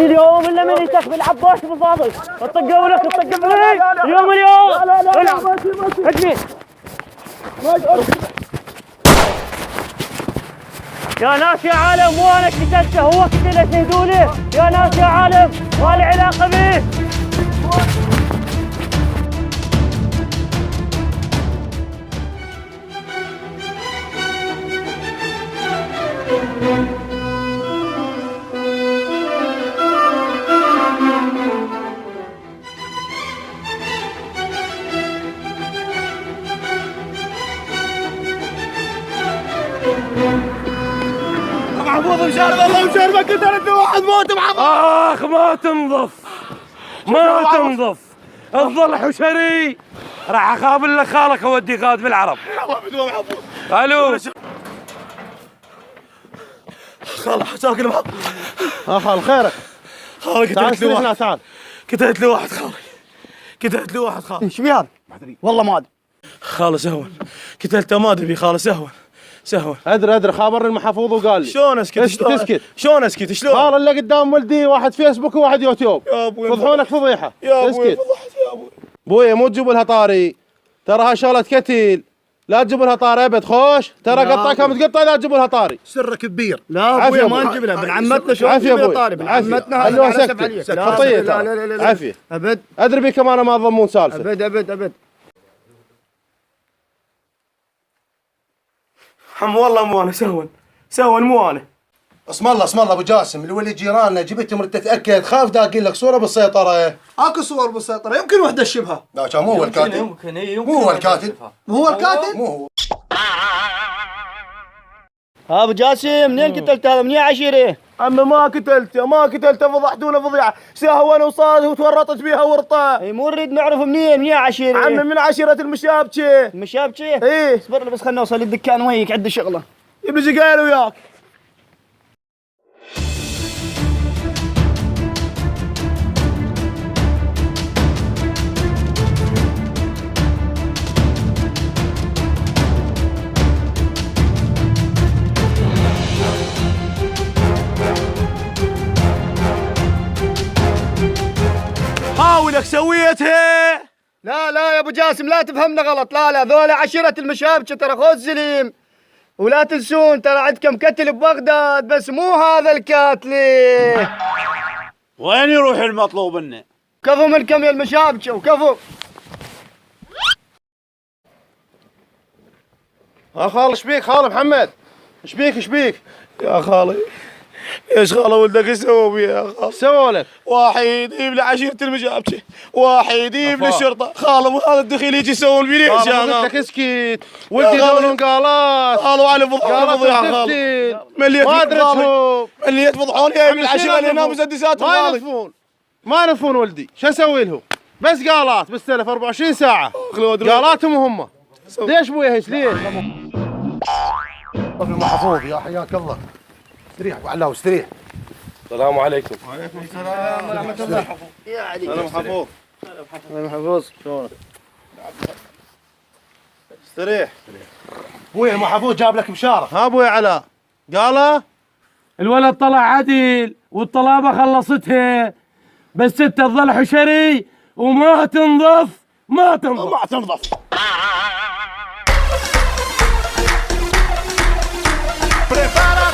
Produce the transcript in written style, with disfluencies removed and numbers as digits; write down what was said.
اليوم الا من يتك بالعباس ابو فاضل الطقه ولك الطقه فيك اليوم العب هجمي يا ناس يا عالم مو انا قتلته هو قتله شهدوا له يا ناس يا عالم ما لي علاقه به محفوظ مشارب الله مشاربك قتلت واحد موت محفوظ. اخ ما تنظف افضل حشري راح اقابل لك خالك اودي قائد بالعرب. الله بدون محفوظ. الو خال ساكن محفوظ. خال خيرك خالي قتلت لي واحد. تعال قتلت لي واحد خالي. قتلت لي واحد خالي. ايش بهذا؟ والله ما ادري خاله سهون قتلته ما ادري خاله سهون ادري خابرني المحفوظ وقال لي شلون اسكت اسكت شلون اسكت شلون قال اللي قدام ولدي واحد فيسبوك وواحد يوتيوب يا ابوي فضحونك فضيحه يا ابوي اسكت فضحت يا ابوي بويا مو تجيبوا لها طاري تراها شغله كتيل لا تجيبوا لها طاري ابد خوش ترى قطعك متقطع لا تجيبوا لها طاري سرك كبير لا ابوي ما نجيب لها بن عمتنا شلون عافيه نجيب لها ابوي طاري بن عمتنا خلوها هذا على سكتة عليك خطيه لا لا لا عافيه ابد ادري بي كمان ما تضمون سالفه ابد حم والله مو انا سهون مو انا. اسم الله ابو جاسم الولي جيراننا جبتهم تتاكد خاف داقين لك صوره بالسيطره. اكو صور بالسيطره يمكن وحده تشبهها لا كان مو هو الكاتب مو هو الكاتب هو الكاتب مو هو. ابو جاسم منين قتلت هذا منين عشيره؟ عمي ما قتلته فضحتونا فضيحه سهون وصاد وتورطت بيها ورطه. اي مو نريد نعرف منين عشيره؟ عمي من عشيره المشابكه. المشابكه؟ ايه اصبر لي بس خلنا نوصل للدكان وياك عندي شغله. جيب لي سجاير وياك. حاولك سويتها. لا يا ابو جاسم لا تفهمنا غلط لا ذولا عشيره المشابكه ترى خوذ زليم ولا تنسون ترى عندكم كتل ببغداد بس مو هذا الكاتلي. وين يروح المطلوب منه؟ كفو منكم يا المشابكه وكفو. خال ايش بيك خال محمد ايش بيك يا خالي ايش خاله ولدك يسوي بي يا خال؟ سووا لك واحد يجيب لي عشيره المشابكه واحد يجيب لي الشرطه. خاله هذا الدخيل يجي يسوون بي ليش يا قلت خال؟ لك اسكت ولدي دورهم قالات قالوا علي فضحوني فضيحه خال. مليت ما ادري شو مليت فضحوني جايب لي العشيره اللي هنا مسدسات ما ينفون ولدي شو اسوي لهم؟ بس قالات بالسلف 24 ساعه قالاتهم وهم ليش بويا هيش ليش؟ ابن محفوظ يا حياك الله استريح ابو علاوي استريح. السلام عليكم. وعليكم السلام ورحمه الله. يا علي انا محفوظ محفوظ شلونك؟ استريح ابوي المحفوظ جاب لك بشاره. ها ابوي علاء قاله الولد طلع عدل والطلابه خلصتها بس انت تظل حشري وما تنظف ما تنظف. Prepara